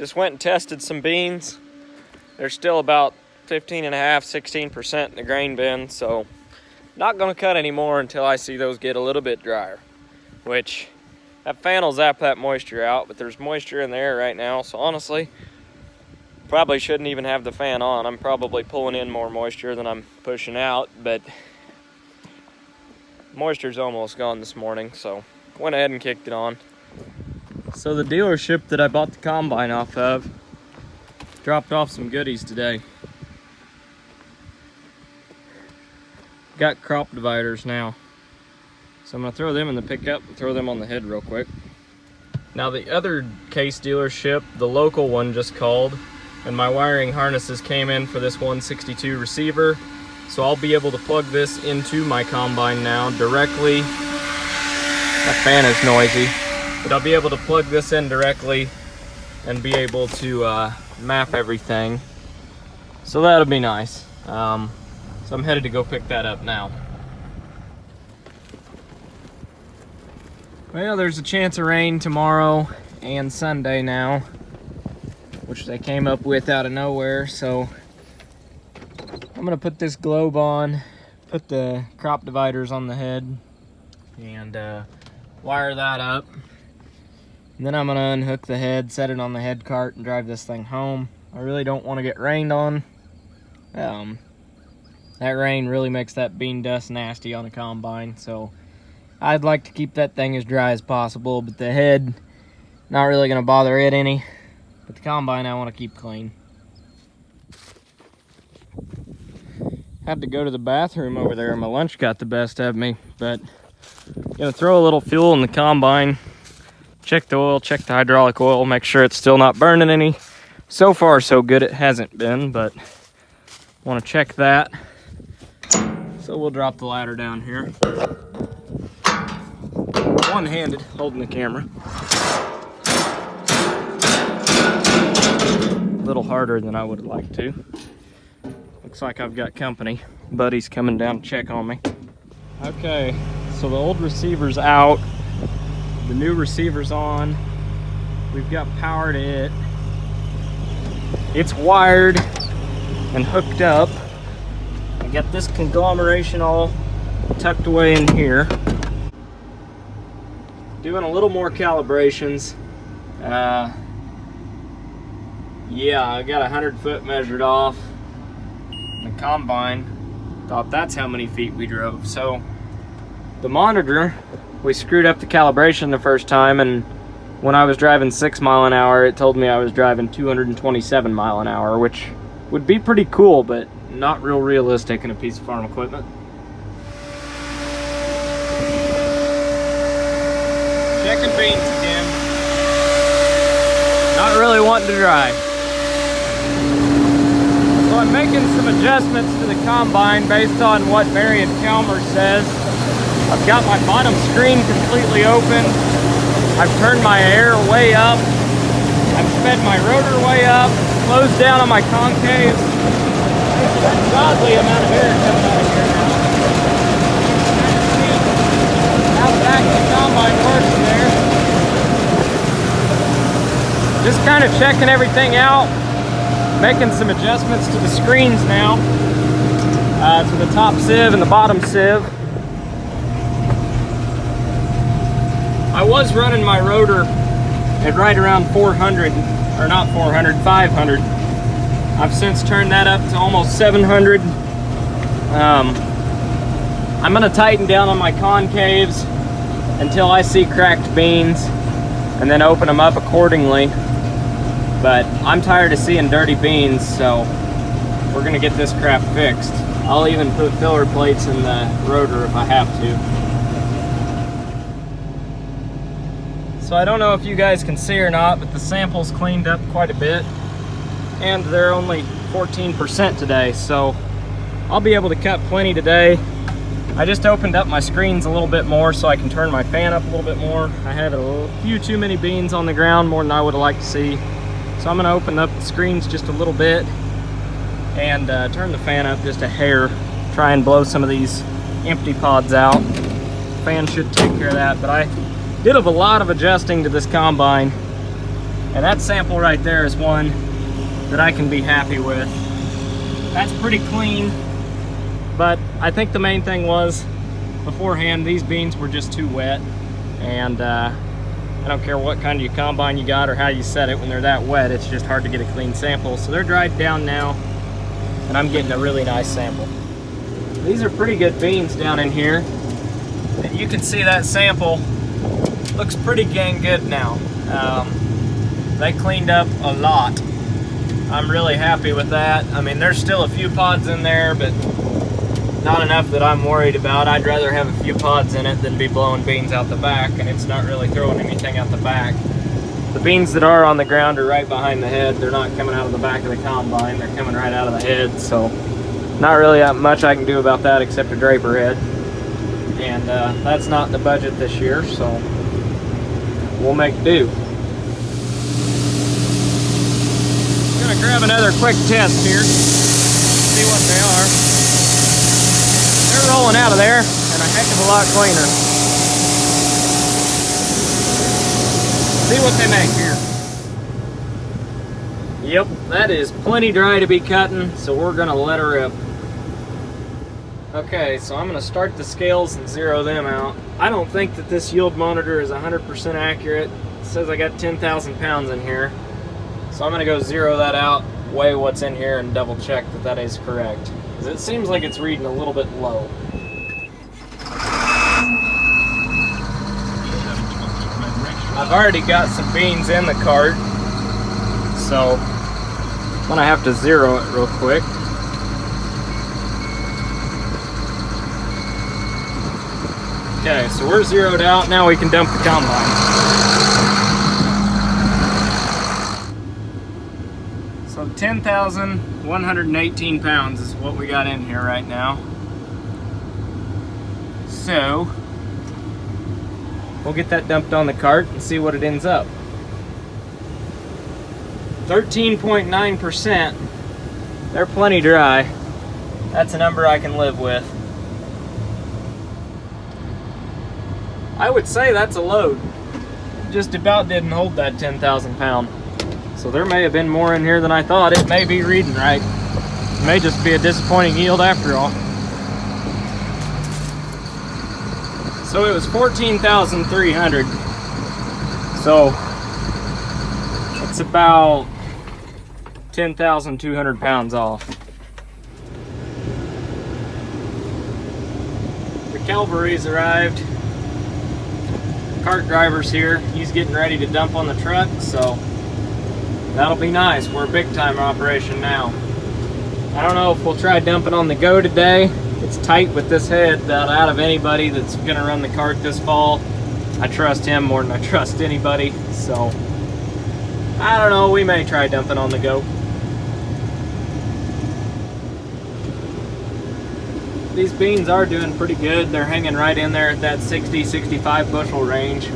Just went and tested some beans. They're still about 15.5–16% in the grain bin, so not gonna cut anymore until I see those get a little bit drier, which that fan will zap that moisture out, but there's moisture in the air right now, so honestly, probably shouldn't even have the fan on. I'm probably pulling in more moisture than I'm pushing out, but moisture's almost gone this morning, so went ahead and kicked it on. So the dealership that I bought the combine off of dropped off some goodies today. Got crop dividers now. So I'm gonna throw them in the pickup and throw them on the head real quick. Now the other Case dealership, the local one, just called, and my wiring harnesses came in for this 162 receiver. So I'll be able to plug this into my combine now directly. That fan is noisy. But I'll be able to plug this in directly and be able to map everything. So that'll be nice. So I'm headed to go pick that up now. Well, there's a chance of rain tomorrow and Sunday now, which they came up with out of nowhere. So I'm gonna put this globe on, put the crop dividers on the head, and wire that up. And then I'm gonna unhook the head, set it on the head cart, and drive this thing home. I really don't want to get rained on. That rain really makes that bean dust nasty on a combine, so I'd like to keep that thing as dry as possible, but the head, not really gonna bother it any. But the combine I want to keep clean. Had to go to the bathroom over there. My lunch got the best of me, but gonna throw a little fuel in the combine. Check the oil, check the hydraulic oil, make sure it's still not burning any. So far, so good. It hasn't been, but want to check that. So we'll drop the ladder down here. One-handed, holding the camera. A little harder than I would have liked to. Looks like I've got company. Buddy's coming down to check on me. Okay, so the old receiver's out. The new receiver's on. We've got power to it. It's wired and hooked up. I got this conglomeration all tucked away in here. Doing a little more calibrations. Yeah, I got 100 foot measured off. The combine thought that's how many feet we drove. So the monitor, we screwed up the calibration the first time, and when I was driving 6 miles an hour, it told me I was driving 227 miles an hour, which would be pretty cool, but not real realistic in a piece of farm equipment. Checking beans again. Not really wanting to drive. So I'm making some adjustments to the combine based on what Marion Kelmer says. I've got my bottom screen completely open. I've turned my air way up. I've sped my rotor way up, closed down on my concaves. There's an ungodly amount of air coming out of here now. How the back of the combine works there. Just kind of checking everything out, making some adjustments to the screens now, to the top sieve and the bottom sieve. I was running my rotor at right around 400, or not 400, 500. I've since turned that up to almost 700. I'm gonna tighten down on my concaves until I see cracked beans and then open them up accordingly. But I'm tired of seeing dirty beans, so we're gonna get this crap fixed. I'll even put filler plates in the rotor if I have to. So I don't know if you guys can see or not, but the sample's cleaned up quite a bit, and they're only 14% today, so I'll be able to cut plenty today. I just opened up my screens a little bit more so I can turn my fan up a little bit more. I had a few too many beans on the ground, more than I would have liked to see. So I'm gonna open up the screens just a little bit and turn the fan up just a hair, try and blow some of these empty pods out. Fan should take care of that, but I did have a lot of adjusting to this combine. And that sample right there is one that I can be happy with. That's pretty clean, but I think the main thing was beforehand these beans were just too wet, and I don't care what kind of combine you got or how you set it, when they're that wet it's just hard to get a clean sample. So they're dried down now and I'm getting a really nice sample. These are pretty good beans down in here, and you can see that sample looks pretty dang good now. They cleaned up a lot. I'm really happy with that. I mean, there's still a few pods in there, but not enough that I'm worried about. I'd rather have a few pods in it than be blowing beans out the back, and it's not really throwing anything out the back. The beans that are on the ground are right behind the head. They're not coming out of the back of the combine. They're coming right out of the head, so not really that much I can do about that except a draper head. And that's not in the budget this year, so we'll make do. Gonna grab another quick test here, see what they are. They're rolling out of there, and a heck of a lot cleaner. See what they make here. Yep, that is plenty dry to be cutting, so we're gonna let her rip. Okay, so I'm gonna start the scales and zero them out. I don't think that this yield monitor is 100% accurate. It says I got 10,000 pounds in here. So I'm gonna go zero that out, weigh what's in here, and double check that that is correct. Because it seems like it's reading a little bit low. I've already got some beans in the cart, so I'm gonna have to zero it real quick. Okay, so we're zeroed out. Now we can dump the combine. So 10,118 pounds is what we got in here right now. So we'll get that dumped on the cart and see what it ends up. 13.9%. They're plenty dry. That's a number I can live with. I would say that's a load. Just about didn't hold that 10,000 pound. So there may have been more in here than I thought. It may be reading right. It may just be a disappointing yield after all. So it was 14,300. So it's about 10,200 pounds off. The cavalry's arrived. Cart driver's here. He's getting ready to dump on the truck, so that'll be nice. We're a big time operation now. I don't know if we'll try dumping on the go today. It's tight with this head that out of anybody that's gonna run the cart this fall, I trust him more than I trust anybody. So I don't know, we may try dumping on the go. These beans are doing pretty good. They're hanging right in there at that 60, 65 bushel range.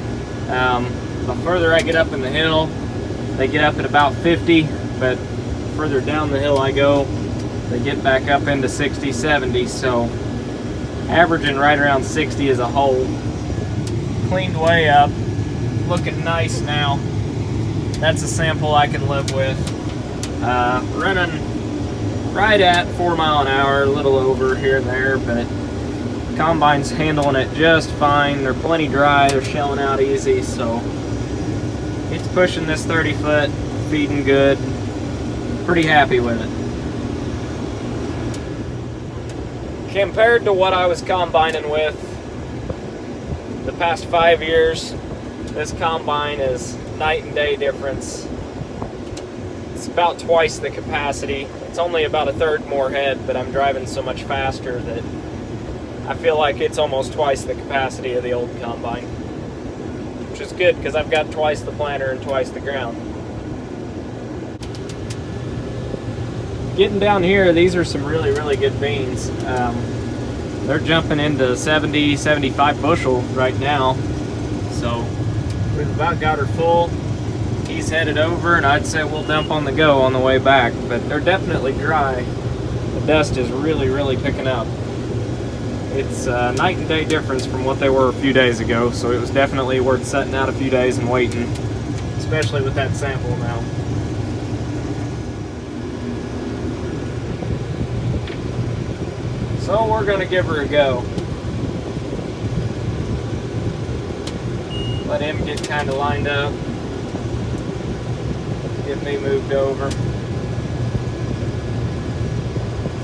The further I get up in the hill, they get up at about 50, but further down the hill I go, they get back up into 60, 70, so averaging right around 60 as a whole. Cleaned way up, looking nice now. That's a sample I can live with. Running right at 4 mile an hour, a little over here and there, but combine's handling it just fine. They're plenty dry, they're shelling out easy, so it's pushing this 30 foot, feeding good. Pretty happy with it. Compared to what I was combining with the past 5 years, this combine is night and day difference. It's about twice the capacity. It's only about a third more head, but I'm driving so much faster that I feel like it's almost twice the capacity of the old combine, which is good because I've got twice the planter and twice the ground. Getting down here, these are some really, really good beans. They're jumping into 70, 75 bushel right now. So we've about got her full. He's headed over, and I'd say we'll dump on the go on the way back, but they're definitely dry. The dust is really, really picking up. It's a night and day difference from what they were a few days ago, so it was definitely worth setting out a few days and waiting. especially with that sample now. So we're gonna give her a go. Let him get kind of lined up. Get me moved over.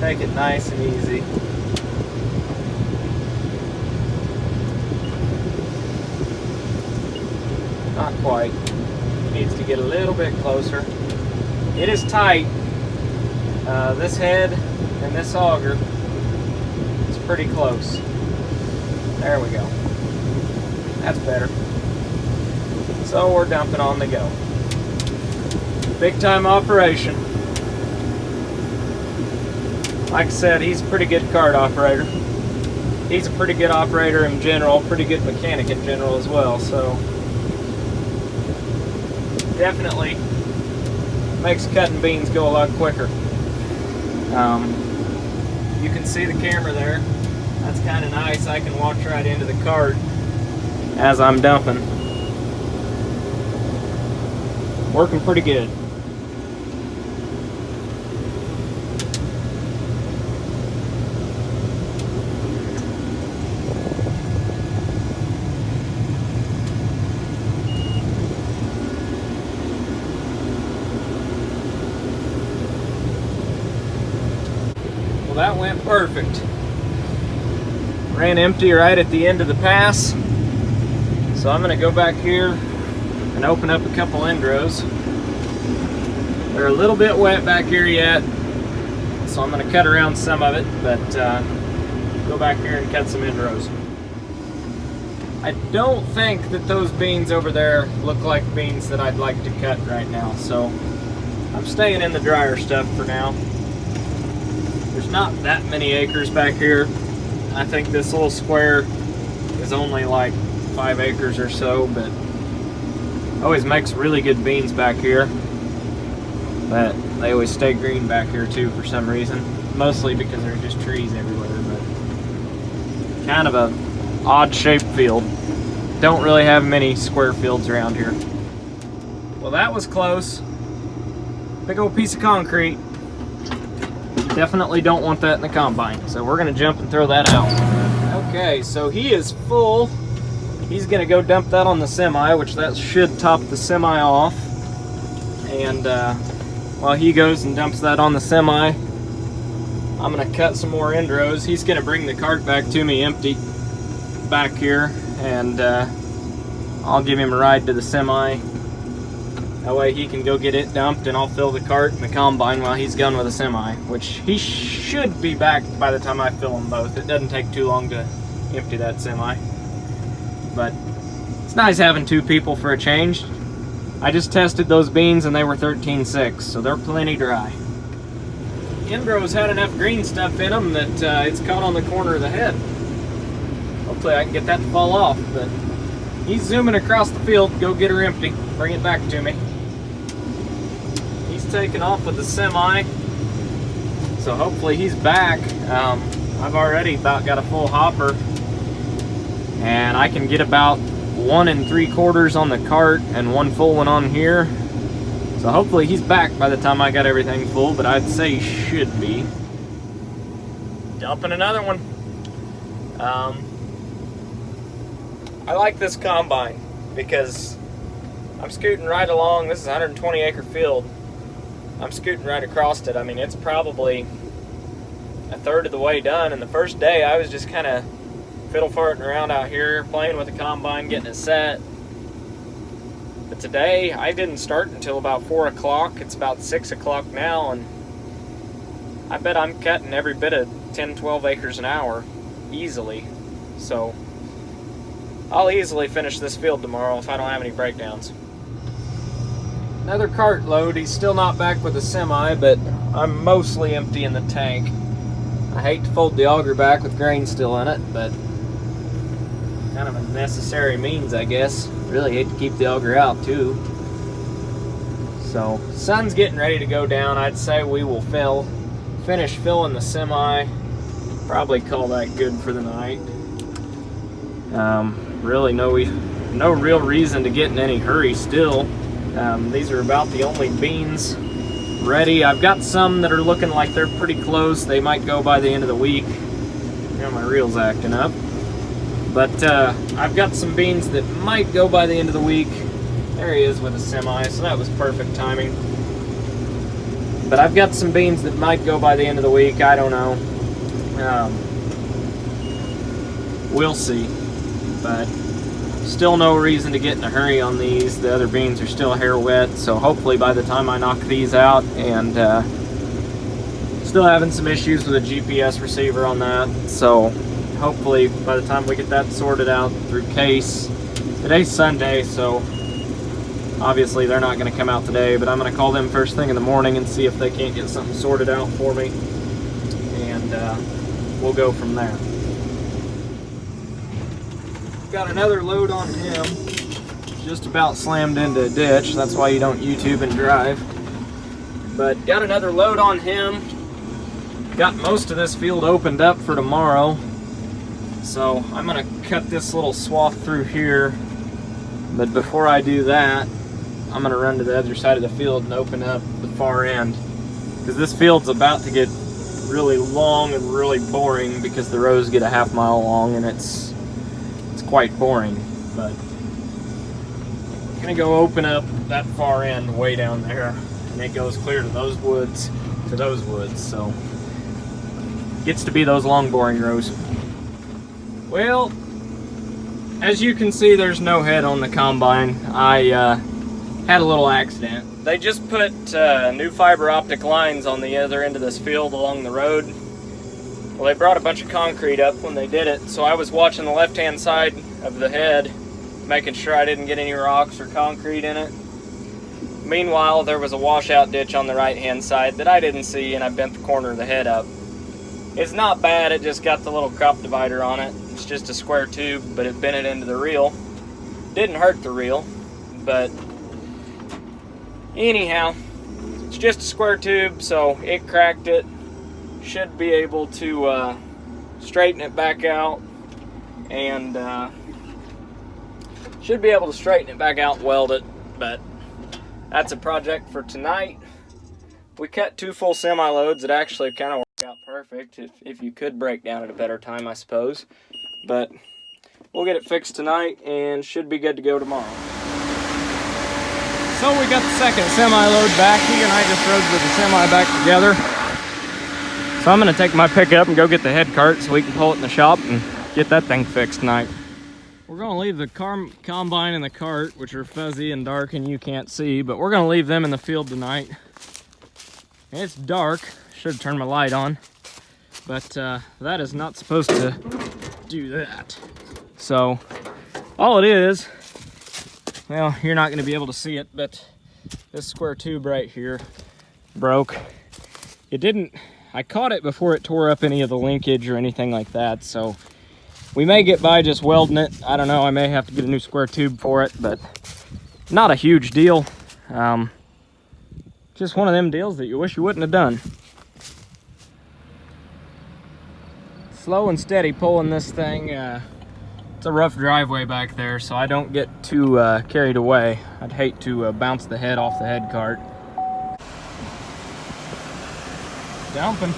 Take it nice and easy. Not quite. Needs to get a little bit closer. It is tight. This head and this auger is pretty close. There we go. That's better. So we're dumping on the go. Big time operation. Like I said, he's a pretty good cart operator. He's a pretty good operator in general, pretty good mechanic in general as well, so definitely makes cutting beans go a lot quicker. You can see the camera there. That's kind of nice. I can watch right into the cart as I'm dumping. Working pretty good. Well, that went perfect. Ran empty right at the end of the pass. So I'm gonna go back here and open up a couple end rows. They're a little bit wet back here yet, so I'm gonna cut around some of it, but go back here and cut some end rows. I don't think that those beans over there look like beans that I'd like to cut right now, so I'm staying in the drier stuff for now. There's not that many acres back here. I think this little square is only like 5 acres or so, but always makes really good beans back here. But they always stay green back here too for some reason. Mostly because there's just trees everywhere, but kind of a odd shaped field. Don't really have many square fields around here. Well, that was close. Big old piece of concrete. Definitely don't want that in the combine, so we're gonna jump and throw that out. Okay, so he is full. He's gonna go dump that on the semi, which that should top the semi off. And while he goes and dumps that on the semi, I'm gonna cut some more end rows. He's gonna bring the cart back to me empty back here, and I'll give him a ride to the semi. That way he can go get it dumped, and I'll fill the cart and the combine while he's gone with the semi, which he should be back by the time I fill them both. It doesn't take too long to empty that semi. But it's nice having 2 people for a change. I just tested those beans and they were 13.6, so they're plenty dry. End rows had enough green stuff in them that it's caught on the corner of the head. Hopefully I can get that to fall off, but he's zooming across the field. Go get her empty, bring it back to me. He's taking off with the semi, so hopefully he's back. I've already about got a full hopper, and I can get about 1 3/4 on the cart and 1 full one on here. So hopefully he's back by the time I got everything full, but I'd say he should be. Dumping another one. I like this combine because I'm scooting right along. This is a 120 acre field. I'm scooting right across it. I mean, it's probably a third of the way done, and the first day I was just kind of fiddle farting around out here, playing with the combine, getting it set. But today I didn't start until about 4 o'clock. It's about 6 o'clock now, and I bet I'm cutting every bit of 10-12 acres an hour easily. So I'll easily finish this field tomorrow if I don't have any breakdowns. Another cart load. He's still not back with the semi, but I'm mostly empty in the tank. I hate to fold the auger back with grain still in it, but kind of a necessary means, I guess. Really hate to keep the auger out too. So sun's getting ready to go down. I'd say we will finish filling the semi. Probably call that good for the night. Really no real reason to get in any hurry still. These are about the only beans ready. I've got some that are looking like they're pretty close. They might go by the end of the week. My reel's acting up. But I've got some beans that might go by the end of the week. There he is with a semi, so that was perfect timing. But I've got some beans that might go by the end of the week. I don't know. We'll see. But still no reason to get in a hurry on these. The other beans are still hair wet, so hopefully by the time I knock these out, and still having some issues with a GPS receiver on that, so hopefully by the time we get that sorted out through Case. Today's Sunday, so obviously they're not going to come out today, but I'm going to call them first thing in the morning and see if they can't get something sorted out for me, and we'll go from there. Got another load on him. Just about slammed into a ditch. That's why you don't YouTube and drive. But got another load on him. Got most of this field opened up for tomorrow. So I'm gonna cut this little swath through here. But before I do that, I'm gonna run to the other side of the field and open up the far end. Because this field's about to get really long and really boring because the rows get a half mile long and it's quite boring. But I'm gonna go open up that far end way down there, and it goes clear to those woods, so gets to be those long boring rows. Well, as you can see, there's no head on the combine. I had a little accident. They just put new fiber optic lines on the other end of this field along the road. Well, they brought a bunch of concrete up when they did it, so I was watching the left-hand side of the head, making sure I didn't get any rocks or concrete in it. Meanwhile, there was a washout ditch on the right-hand side that I didn't see, and I bent the corner of the head up. It's not bad, it just got the little crop divider on it. It's just a square tube, but it bent it into the reel. Didn't hurt the reel, but anyhow, it's just a square tube, so it cracked it. Should be able to straighten it back out, and weld it, but that's a project for tonight. We cut 2 full semi-loads. It actually kind of worked out perfect if you could break down at a better time, I suppose. But we'll get it fixed tonight and should be good to go tomorrow. So we got the second semi-load back. He and I just rode with the semi back together. So I'm gonna take my pickup and go get the head cart so we can pull it in the shop and get that thing fixed tonight. We're gonna leave the combine and the cart, which are fuzzy and dark and you can't see, but we're gonna leave them in the field tonight. It's dark, should have turned my light on, but that is not supposed to do that. So all it is, well, you're not gonna be able to see it, but this square tube right here broke. I caught it before it tore up any of the linkage or anything like that, so we may get by just welding it. I don't know, I may have to get a new square tube for it, but not a huge deal. Just one of them deals that you wish you wouldn't have done. Slow and steady pulling this thing. It's a rough driveway back there, so I don't get too carried away. I'd hate to bounce the head off the head cart. Dumping.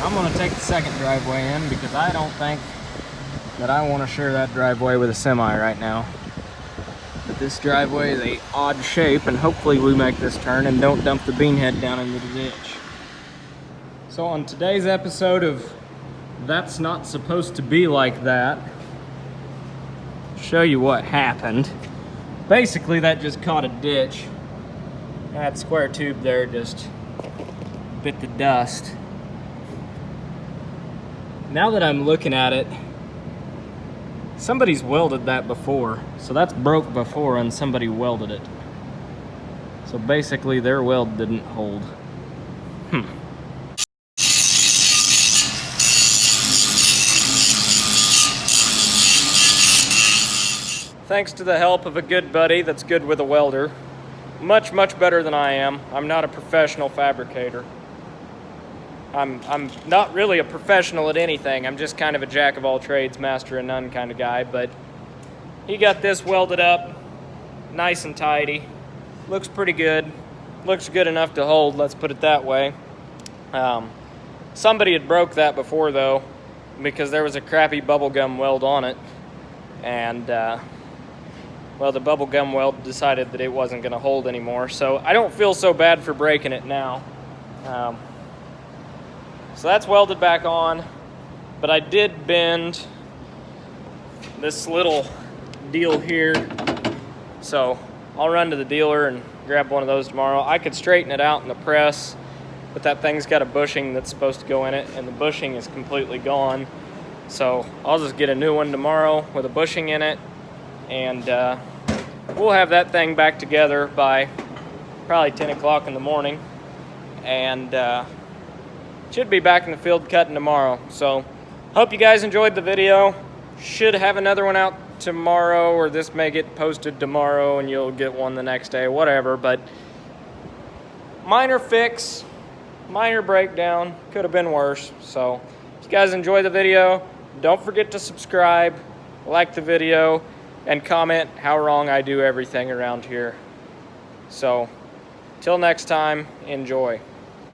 I'm gonna take the second driveway in because I don't think that I want to share that driveway with a semi right now. But this driveway is an odd shape, and hopefully we make this turn and don't dump the bean head down into the ditch. So on today's episode of That's Not Supposed to Be Like That, I'll show you what happened. Basically that just caught a ditch. That square tube there just bit the dust. Now that I'm looking at it, somebody's welded that before. So that's broke before and somebody welded it. So basically their weld didn't hold. Thanks to the help of a good buddy that's good with a welder. Much, much better than I am. I'm not a professional fabricator. I'm not really a professional at anything. I'm just kind of a jack of all trades, master of none kind of guy, but he got this welded up nice and tidy. Looks pretty good. Looks good enough to hold, let's put it that way. Somebody had broke that before though, because there was a crappy bubblegum weld on it. And well, the bubblegum weld decided that it wasn't gonna hold anymore. So I don't feel so bad for breaking it now. So that's welded back on, but I did bend this little deal here. So I'll run to the dealer and grab one of those tomorrow. I could straighten it out in the press, but that thing's got a bushing that's supposed to go in it, and the bushing is completely gone. So I'll just get a new one tomorrow with a bushing in it, and we'll have that thing back together by probably 10 o'clock in the morning, and should be back in the field cutting tomorrow. So hope you guys enjoyed the video. Should have another one out tomorrow, or this may get posted tomorrow and you'll get one the next day, whatever. But minor fix, minor breakdown, could have been worse. So if you guys enjoy the video, don't forget to subscribe, like the video, and comment how wrong I do everything around here. So till next time, enjoy.